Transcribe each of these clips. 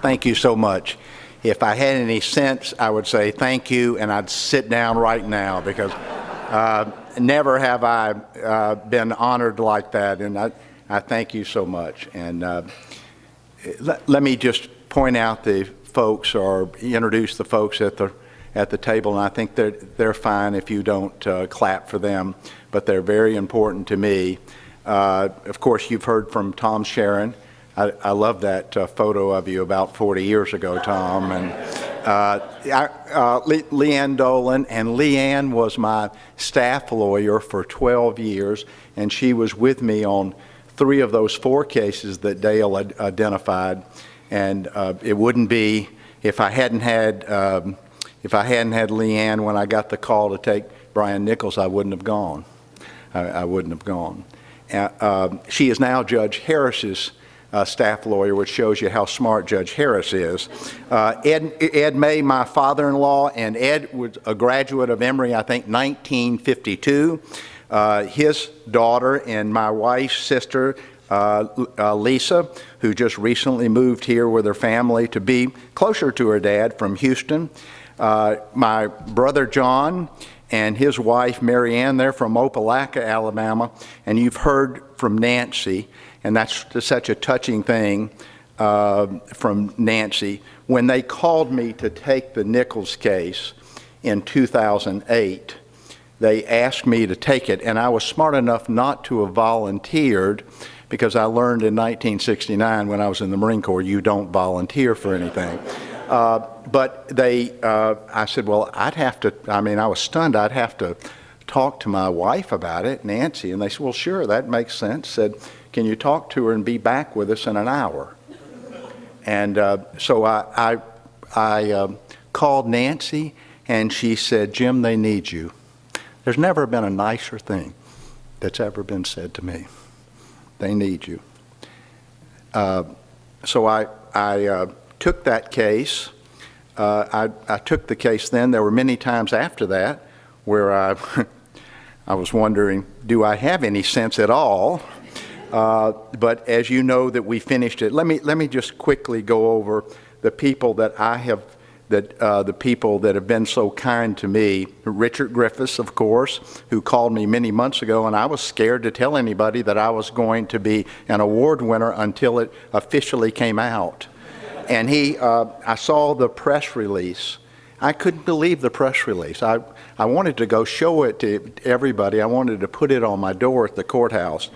thank you so much. If I had any sense, I would say thank you, and I'd sit down right now, because never have I been honored like that, and I thank you so much. And let me just point out the folks, or introduce the folks at the table, and I think they're fine if you don't clap for them, but they're very important to me. Of course, you've heard from Tom Sharon. I love that photo of you about 40 years ago, Tom. And Leanne Dolan, and Leanne was my staff lawyer for 12 years, and she was with me on 3 of those 4 cases that Dale had identified. And it wouldn't be, if I hadn't had Leanne when I got the call to take Brian Nichols, I wouldn't have gone. I wouldn't have gone. She is now Judge Harris's staff lawyer, which shows you how smart Judge Harris is. Ed May, my father-in-law, and Ed was a graduate of Emory, I think, 1952. His daughter and my wife's sister, Lisa, who just recently moved here with her family to be closer to her dad from Houston. My brother John and his wife Marianne, they're from Opelika, Alabama, and you've heard from Nancy, and that's such a touching thing from Nancy. When they called me to take the Nichols case in 2008, they asked me to take it, and I was smart enough not to have volunteered, because I learned in 1969 when I was in the Marine Corps, you don't volunteer for anything. But I said, well, I was stunned. I'd have to talk to my wife about it, Nancy, and they said, well, sure, that makes sense. Said, can you talk to her and be back with us in an hour? And so I called Nancy, and she said, Jim, they need you. There's never been a nicer thing that's ever been said to me. They need you. So I took that case. I took the case then. There were many times after that where I was wondering, do I have any sense at all? But as you know that we finished it, let me just quickly go over the people that the people that have been so kind to me. Richard Griffiths, of course, who called me many months ago, and I was scared to tell anybody that I was going to be an award winner until it officially came out. And I saw the press release. I couldn't believe the press release. I wanted to go show it to everybody. I wanted to put it on my door at the courthouse.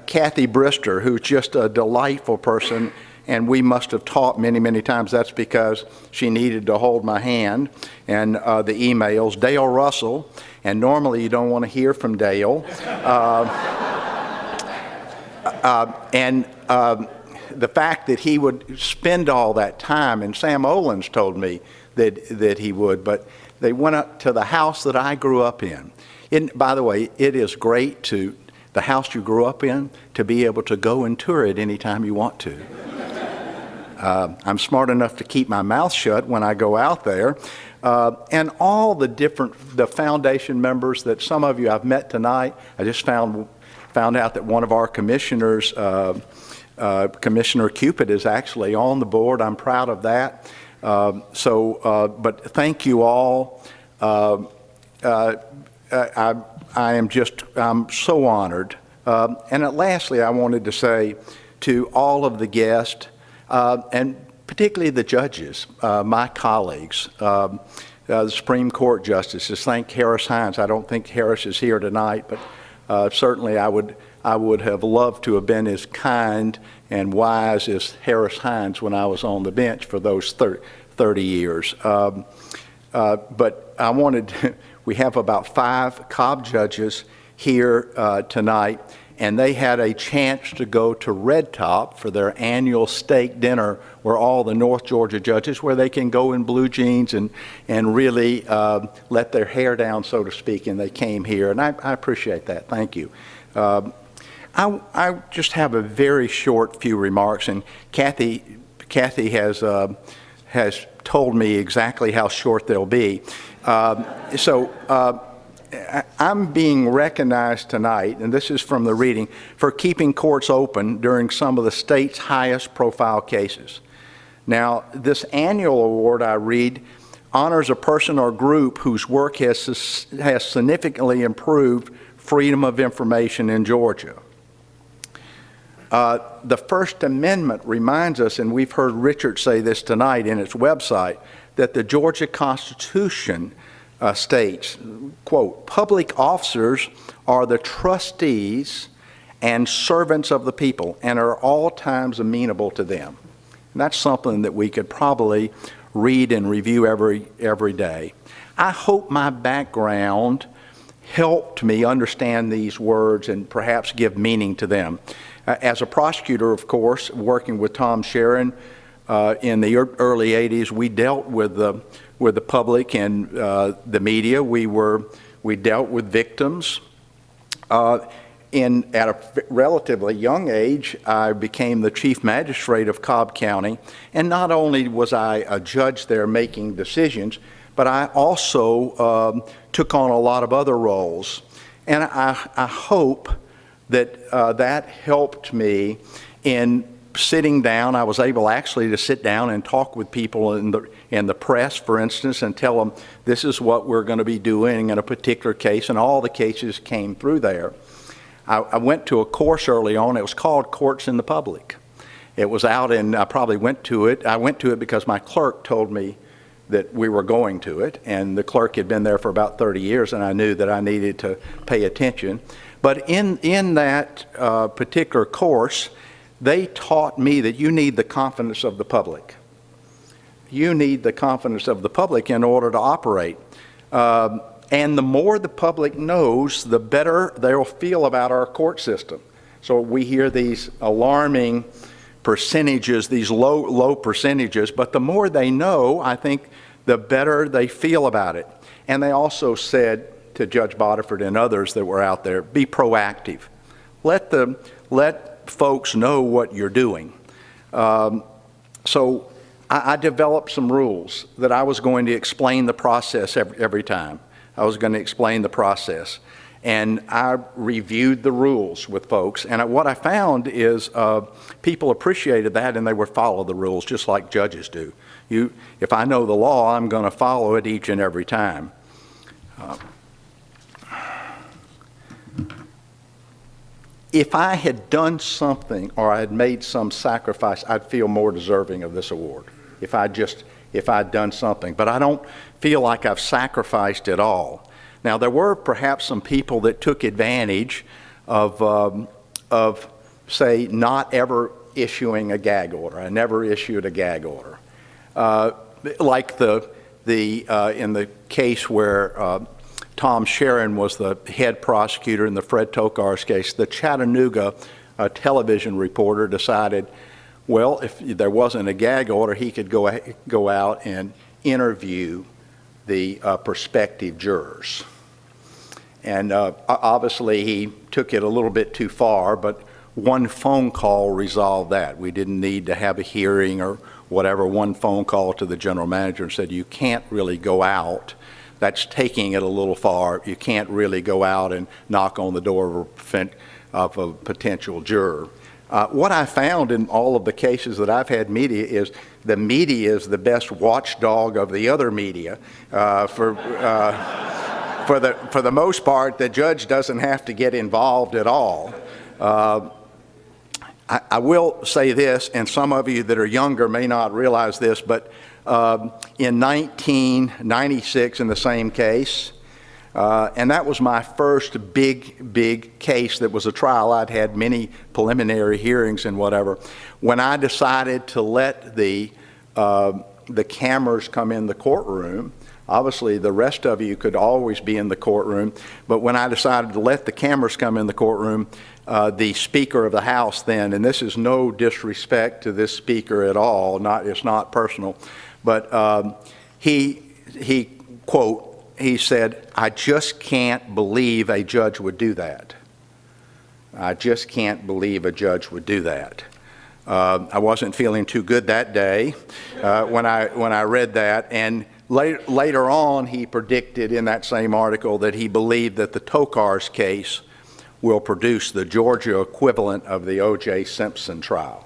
Kathy Brister, who's just a delightful person, and we must have talked many, many times. That's because she needed to hold my hand. And the emails. Dale Russell, and normally you don't want to hear from Dale. The fact that he would spend all that time, and Sam Olens told me that he would, but they went up to the house that I grew up in. By the way, it is great to, the house you grew up in, to be able to go and tour it anytime you want to. I'm smart enough to keep my mouth shut when I go out there. And all the foundation members that some of you I've met tonight. I just found out that one of our commissioners, Commissioner Cupid, is actually on the board. I'm proud of that. But thank you all. I'm so honored. And lastly, I wanted to say to all of the guests, and particularly the judges, my colleagues, the Supreme Court justices, thank Harris Hines. I don't think Harris is here tonight, but certainly I would have loved to have been as kind and wise as Harris Hines when I was on the bench for those 30 years. But I wanted, we have about 5 Cobb judges here tonight, and they had a chance to go to Red Top for their annual steak dinner where all the North Georgia judges, where they can go in blue jeans and really let their hair down, so to speak, and they came here, and I appreciate that. Thank you. I just have a very short few remarks, and Kathy has told me exactly how short they'll be. I'm being recognized tonight, and this is from the reading, for keeping courts open during some of the state's highest profile cases. Now, this annual award I read honors a person or group whose work has significantly improved freedom of information in Georgia. The First Amendment reminds us, and we've heard Richard say this tonight in its website, that the Georgia Constitution states, quote, public officers are the trustees and servants of the people and are all times amenable to them. And that's something that we could probably read and review every day. I hope my background helped me understand these words and perhaps give meaning to them. As a prosecutor, of course, working with Tom Sharon in the early 80s, we dealt with the public and the media. We dealt with victims. At a relatively young age, I became the chief magistrate of Cobb County, and not only was I a judge there making decisions, but I also took on a lot of other roles. And I hope that that helped me in sitting down. I was able actually to sit down and talk with people in the press, for instance, and tell them this is what we're going to be doing in a particular case, and all the cases came through there. I went to a course early on. It was called Courts in the Public. It was out, and I probably went to it. I went to it because my clerk told me that we were going to it, and the clerk had been there for about 30 years, and I knew that I needed to pay attention. But in that particular course, they taught me that you need the confidence of the public. You need the confidence of the public in order to operate. And the more the public knows, the better they'll feel about our court system. So we hear these alarming percentages, these low percentages, but the more they know, I think, the better they feel about it. And they also said to Judge Bodiford and others that were out there, be proactive. Let folks know what you're doing. So I developed some rules that I was going to explain the process every time. I was going to explain the process. And I reviewed the rules with folks. And what I found is people appreciated that, and they would follow the rules just like judges do. If I know the law, I'm going to follow it each and every time. If I had done something or I had made some sacrifice, I'd feel more deserving of this award. If I'd done something. But I don't feel like I've sacrificed it all. Now, there were perhaps some people that took advantage of say, not ever issuing a gag order. I never issued a gag order. Like in the case where Tom Sharon was the head prosecutor in the Fred Tokar's case, the Chattanooga television reporter decided, well, if there wasn't a gag order, he could go out and interview the prospective jurors. And obviously he took it a little bit too far, but one phone call resolved that. We didn't need to have a hearing or whatever. One phone call to the general manager and said, you can't really go out. That's taking it a little far. You can't really go out and knock on the door of a potential juror. What I found in all of the cases that I've had media is the media is the best watchdog of the other media. For the most part, the judge doesn't have to get involved at all. I will say this, and some of you that are younger may not realize this, but in 1996 in the same case, and that was my first big case that was a trial. I'd had many preliminary hearings and whatever. When I decided to let the cameras come in the courtroom, obviously the rest of you could always be in the courtroom, but when I decided to let the cameras come in the courtroom, the Speaker of the House then, and this is no disrespect to this Speaker at all, it's not personal, but he quote, he said, I just can't believe a judge would do that. I just can't believe a judge would do that. I wasn't feeling too good that day when I read that, and later on, he predicted in that same article that he believed that the Tokars case will produce the Georgia equivalent of the O.J. Simpson trial.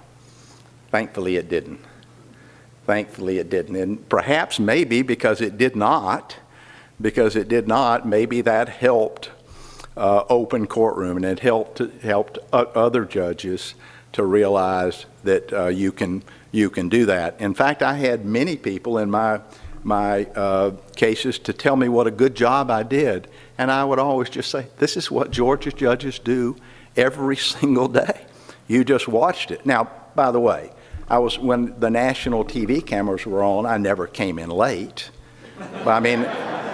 Thankfully, it didn't. Thankfully, it didn't. And perhaps maybe because it did not, maybe that helped open courtroom, and it helped other judges to realize that you can do that. In fact, I had many people in my cases to tell me what a good job I did, and I would always just say, this is what Georgia judges do every single day. You just watched it. Now, by the way, when the national TV cameras were on, I never came in late. I mean,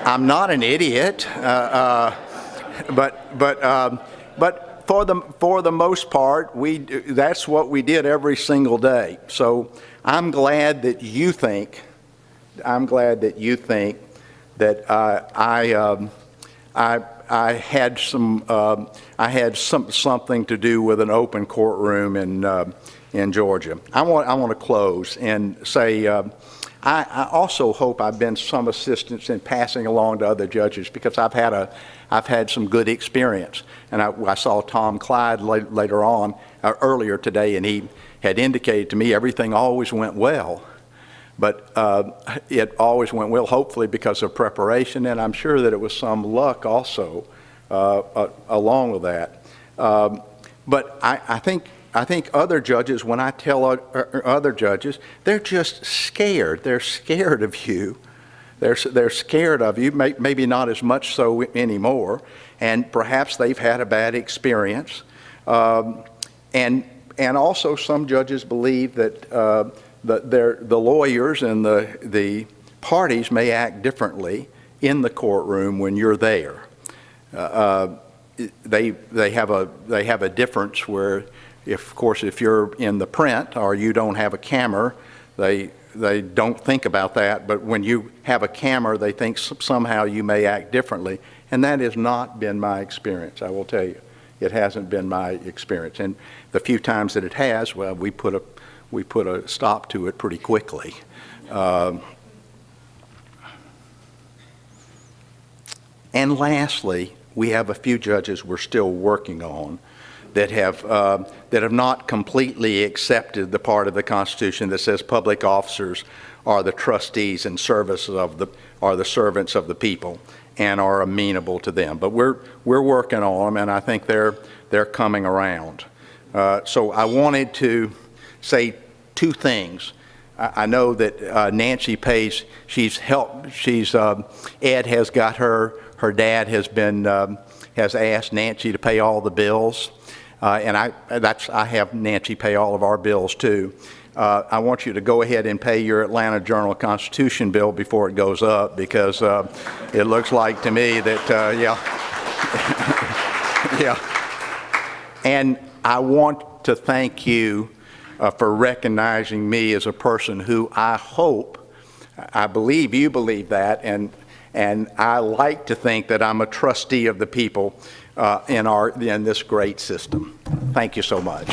I'm not an idiot, but for the most part, that's what we did every single day. So I'm glad that you think that I had something to do with an open courtroom in Georgia. I want to close and say I also hope I've been some assistance in passing along to other judges, because I've had some good experience. And I saw Tom Clyde earlier today, and he had indicated to me everything always went well. But it always went well, hopefully because of preparation, and I'm sure that it was some luck also along with that. But I think other judges, when I tell other judges, they're just scared. They're scared of you. They're scared of you, maybe not as much so anymore, and perhaps they've had a bad experience. And also some judges believe that the lawyers and the parties may act differently in the courtroom when you're there. They have a difference where, of course, if you're in the print or you don't have a camera, they don't think about that. But when you have a camera, they think somehow you may act differently, and that has not been my experience. I will tell you, it hasn't been my experience. And the few times that it has, well, we put a stop to it pretty quickly. And lastly, we have a few judges we're still working on that have not completely accepted the part of the Constitution that says public officers are the trustees and are the servants of the people and are amenable to them. But we're working on them, and I think they're coming around. So I wanted to say two things. I know that Nancy pays. Ed has got her dad has asked Nancy to pay all the bills, and I have Nancy pay all of our bills too. I want you to go ahead and pay your Atlanta Journal-Constitution bill before it goes up, because it looks like to me that yeah. And I want to thank you for recognizing me as a person who I believe you believe that, and I like to think that I'm a trustee of the people in this great system. Thank you so much.